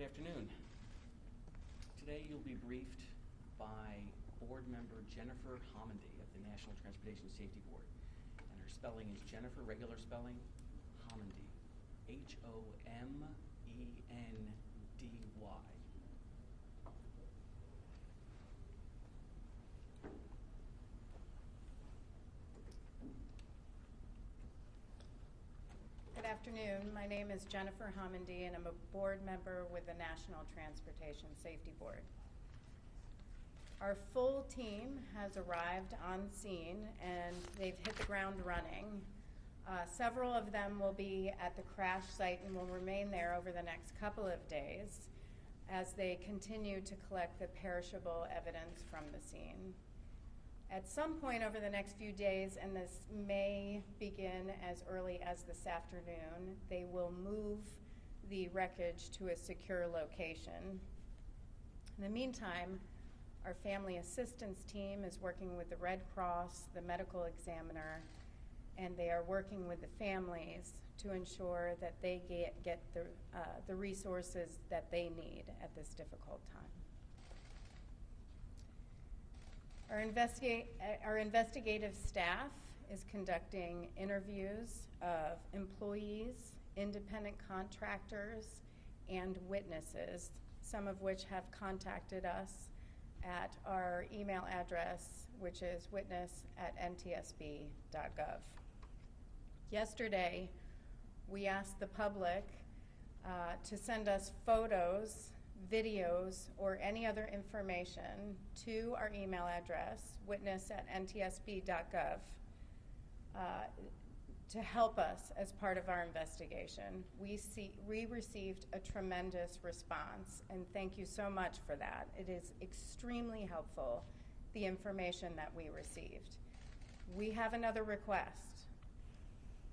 Good afternoon. Today you'll be briefed by board member Jennifer Homendy of the National Transportation Safety Board. And her spelling is Jennifer, regular spelling, Homendy, H-O-M-E-N-D-Y. Good afternoon. My name is Jennifer Homendy, and I'm a board member with the National Transportation Safety Board. Our full team has arrived on scene, and they've hit the ground running. Several of them will be at the crash site and will remain there over the next couple of days as they continue to collect the perishable evidence from the scene. At some point over the next few days, and this may begin as early as this afternoon, they will move the wreckage to a secure location. In the meantime, our family assistance team is working with the Red Cross, the medical examiner, and they are working with the families to ensure that they get the resources that they need at this difficult time. Our investigative staff is conducting interviews of employees, independent contractors, and witnesses, some of which have contacted us at our email address, which is witness@ntsb.gov. Yesterday, we asked the public to send us photos, videos, or any other information to our email address, witness@ntsb.gov, to help us as part of our investigation. We received a tremendous response, and thank you so much for that. It is extremely helpful, the information that we received. We have another request.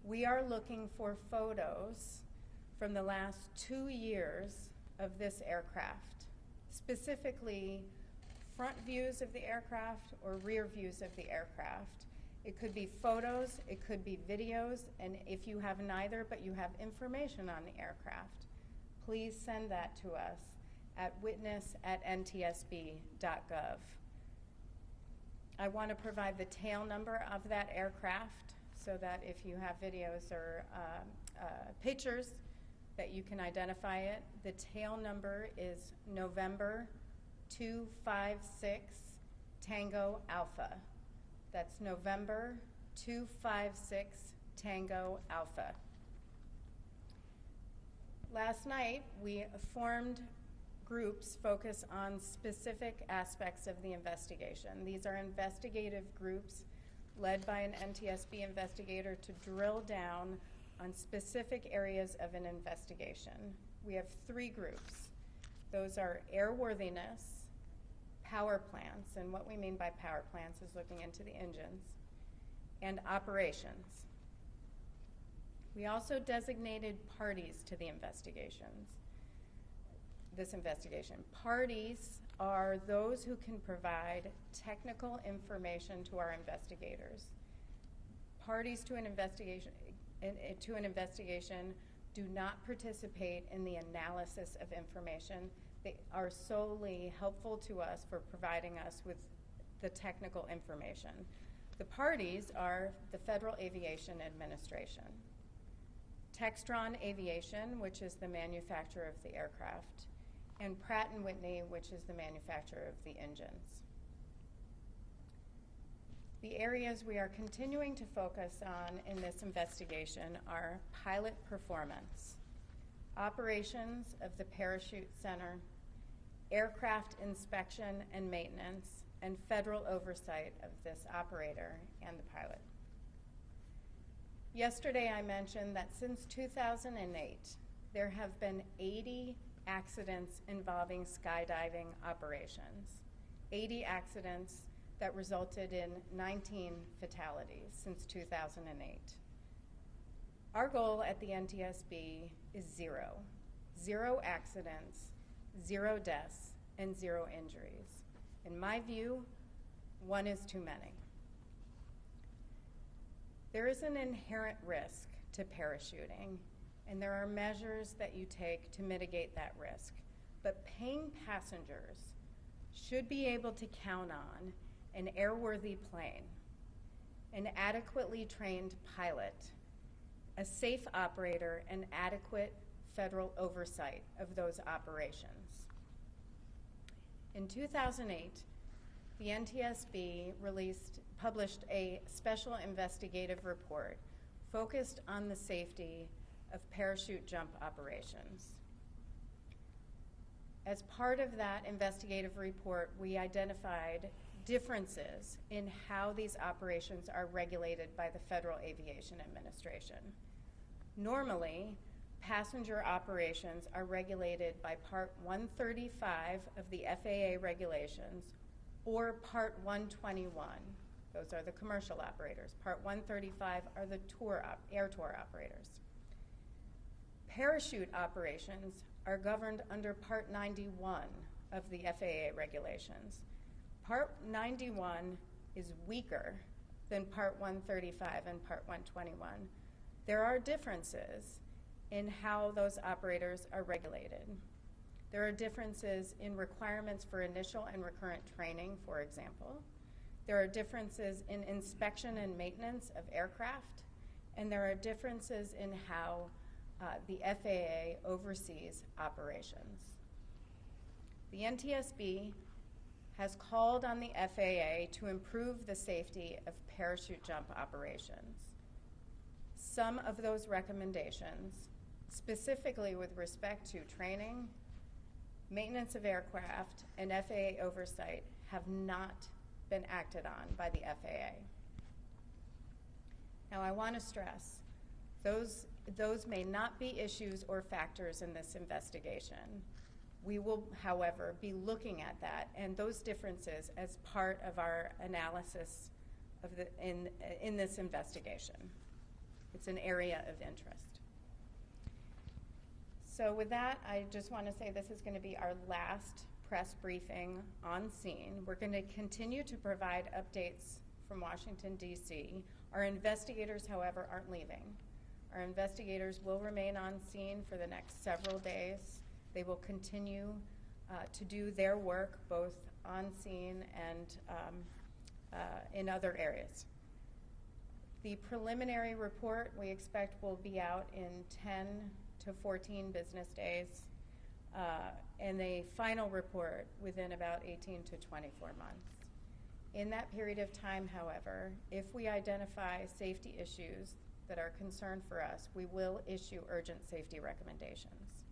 We are looking for photos from the last 2 years of this aircraft, specifically front views of the aircraft or rear views of the aircraft. It could be photos, it could be videos, and if you have neither but you have information on the aircraft, please send that to us at witness@ntsb.gov. I want to provide the tail number of that aircraft so that if you have videos or pictures, that you can identify it. The tail number is November 256 Tango Alpha. That's November 256 Tango Alpha. Last night, we formed groups focused on specific aspects of the investigation. These are investigative groups led by an NTSB investigator to drill down on specific areas of an investigation. We have 3 groups. Those are airworthiness, power plants, and what we mean by power plants is looking into the engines, and operations. We also designated parties to the investigations. This investigation. Parties are those who can provide technical information to our investigators. Parties to an investigation do not participate in the analysis of information. They are solely helpful to us for providing us with the technical information. The parties are the Federal Aviation Administration, Textron Aviation, which is the manufacturer of the aircraft, and Pratt & Whitney, which is the manufacturer of the engines. The areas we are continuing to focus on in this investigation are pilot performance, operations of the parachute center, aircraft inspection and maintenance, and federal oversight of this operator and the pilot. Yesterday I mentioned that since 2008, there have been 80 accidents involving skydiving operations, 80 accidents that resulted in 19 fatalities since 2008. Our goal at the NTSB is 0. 0 accidents, 0 deaths, and 0 injuries. In my view, 1 is too many. There is an inherent risk to parachuting, and there are measures that you take to mitigate that risk. but paying passengers should be able to count on an airworthy plane, an adequately trained pilot, a safe operator, and adequate federal oversight of those operations. In 2008, the NTSB published a special investigative report focused on the safety of parachute jump operations. As part of that investigative report, we identified differences in how these operations are regulated by the Federal Aviation Administration. Normally, passenger operations are regulated by Part 135 of the FAA regulations or Part 121. Those are the commercial operators. Part 135 are the air tour operators. Parachute operations are governed under Part 91 of the FAA regulations. Part 91 is weaker than Part 135 and Part 121. There are differences in how those operators are regulated. There are differences in requirements for initial and recurrent training, for example. There are differences in inspection and maintenance of aircraft, and there are differences in how the FAA oversees operations. The NTSB has called on the FAA to improve the safety of parachute jump operations. Some of those recommendations, specifically with respect to training, maintenance of aircraft, and FAA oversight, have not been acted on by the FAA. Now, I want to stress, those may not be issues or factors in this investigation. We will, however, be looking at that and those differences as part of our analysis of in this investigation. It's an area of interest. So with that, I just want to say this is going to be our last press briefing on scene. We're going to continue to provide updates from Washington, D.C. Our investigators, however, aren't leaving. Our investigators will remain on scene for the next several days. They will continue to do their work both on scene and in other areas. The preliminary report we expect will be out in 10 to 14 business days, and the final report within about 18 to 24 months. In that period of time, however, if we identify safety issues that are concerned for us, we will issue urgent safety recommendations.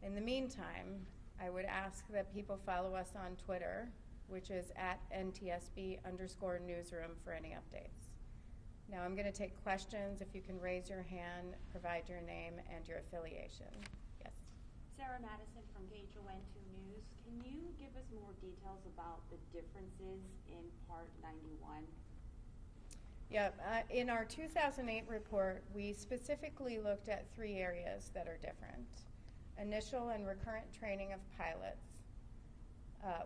In the meantime, I would ask that people follow us on Twitter, which is at @NTSB_newsroom for any updates. Now I'm going to take questions. If you can raise your hand, provide your name and your affiliation. Yes? Sarah Madison from KHON2 News. Can you give us more details about the differences in Part 91? Yeah, in our 2008 report, we specifically looked at 3 areas that are different. Initial and recurrent training of pilots.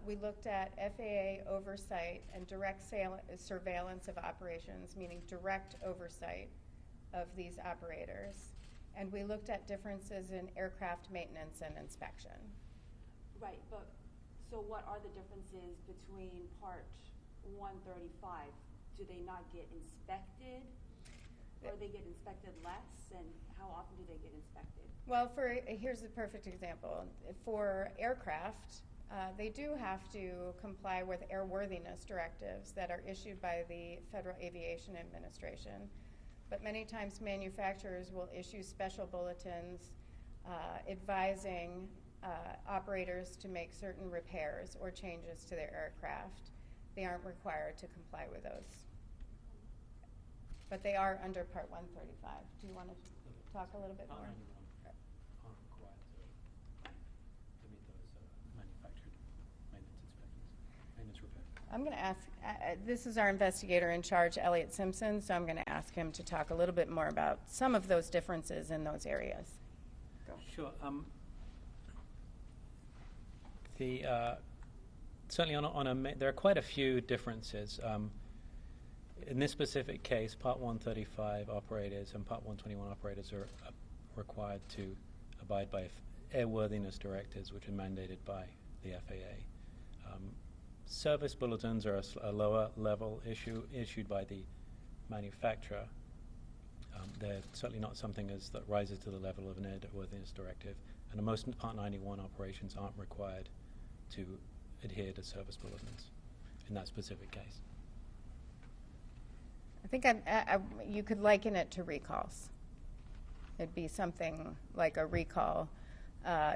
We looked at FAA oversight and direct surveillance of operations, meaning direct oversight of these operators. And we looked at differences in aircraft maintenance and inspection. Right, but so what are the differences between Part 135? Do they not get inspected? Or they get inspected less? And how often do they get inspected? Well, here's a perfect example. For aircraft, they do have to comply with airworthiness directives that are issued by the Federal Aviation Administration. But many times manufacturers will issue special bulletins advising operators to make certain repairs or changes to their aircraft. They aren't required to comply with those. But they are under Part 135. Do you want to talk a little bit more? Aren't required to meet those manufactured maintenance inspections, maintenance repair. I'm going to ask, this is our investigator in charge, Elliot Simpson, so I'm going to ask him to talk a little bit more about some of those differences in those areas. Go. Sure. Certainly there are quite a few differences. In this specific case, Part 135 operators and Part 121 operators are required to abide by airworthiness directives, which are mandated by the FAA. Service bulletins are a lower level issue issued by the manufacturer. They're certainly not something that rises to the level of an airworthiness directive, and most Part 91 operations aren't required to adhere to service bulletins in that specific case. I think you could liken it to recalls. It'd be something like a recall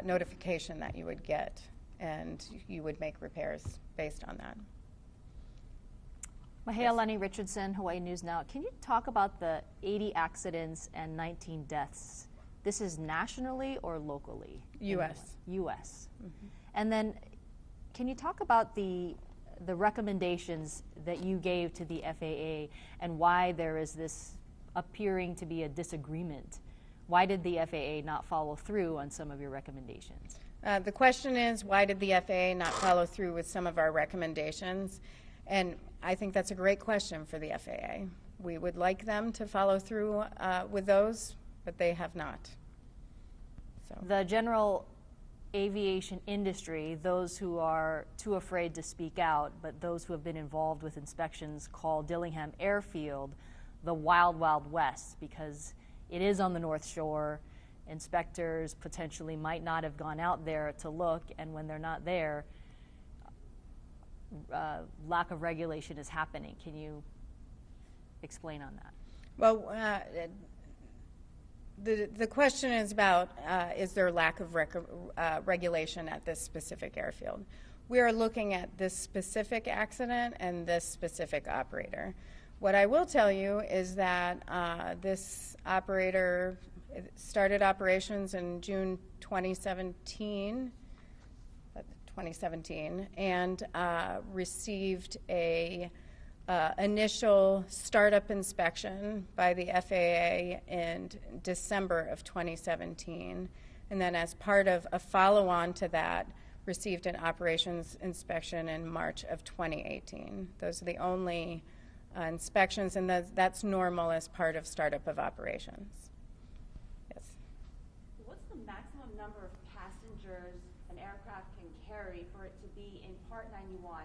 notification that you would get, and you would make repairs based on that. Mahea Lenny Richardson, Hawaii News Now. Can you talk about the 80 accidents and 19 deaths? This is nationally or locally? U.S. U.S. Mm-hmm. And then can you talk about the recommendations that you gave to the FAA and why there is this appearing to be a disagreement? Why did the FAA not follow through on some of your recommendations? The question is, why did the FAA not follow through with some of our recommendations? And I think that's a great question for the FAA. We would like them to follow through with those, but they have not. So. The general aviation industry, those who are too afraid to speak out, but those who have been involved with inspections, call Dillingham Airfield the Wild Wild West because it is on the North Shore. Inspectors potentially might not have gone out there to look, and when they're not there, lack of regulation is happening. Can you explain on that? Well, the question is about is there lack of regulation at this specific airfield? We are looking at this specific accident and this specific operator. What I will tell you is that this operator started operations in June 2017, and received a initial startup inspection by the FAA in December of 2017, and then as part of a follow-on to that, received an operations inspection in March of 2018. Those are the only inspections, and that's normal as part of startup of operations. Yes. What's the maximum number of passengers an aircraft can carry for it to be in Part 91,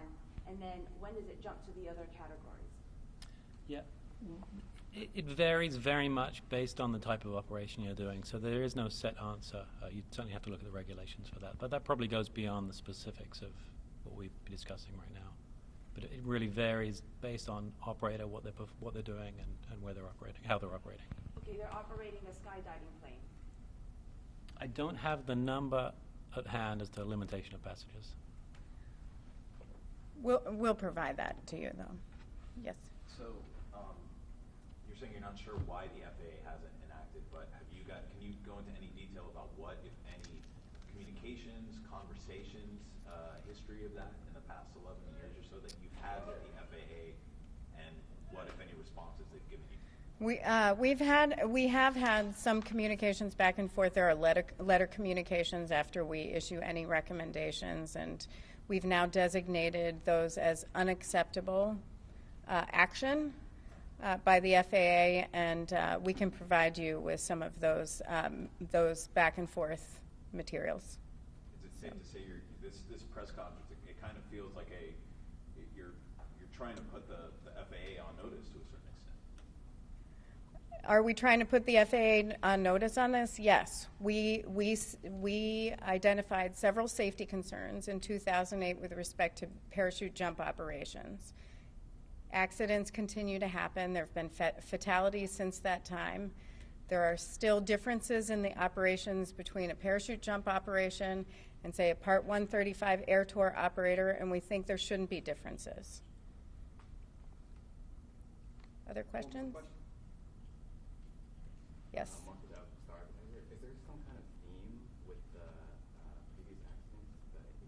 and then when does it jump to the other categories? Yeah. It varies very much based on the type of operation you're doing, so there is no set answer. You certainly have to look at the regulations for that, but that probably goes beyond the specifics of what we're discussing right now. But it really varies based on operator, what they're doing, and where they're operating, how they're operating. Okay, they're operating a skydiving plane. I don't have the number at hand as to limitation of passengers. We'll provide that to you, though. Yes. So you're saying you're not sure why the FAA hasn't enacted, but can you go into any detail about what, if any, communications, conversations, history of that in the past 11 years or so that you've had with the FAA, and what, if any, responses they've given you? We have had some communications back and forth. There are letter communications after we issue any recommendations, and we've now designated those as unacceptable action by the FAA, and we can provide you with some of those back and forth materials. Is it safe to say this press conference, it kind of feels like you're trying to put the FAA on notice to a certain extent? Are we trying to put the FAA on notice on this? Yes. We identified several safety concerns in 2008 with respect to parachute jump operations. Accidents continue to happen. There have been fatalities since that time. There are still differences in the operations between a parachute jump operation and, say, a Part 135 air tour operator, and we think there shouldn't be differences. Other questions? Yes.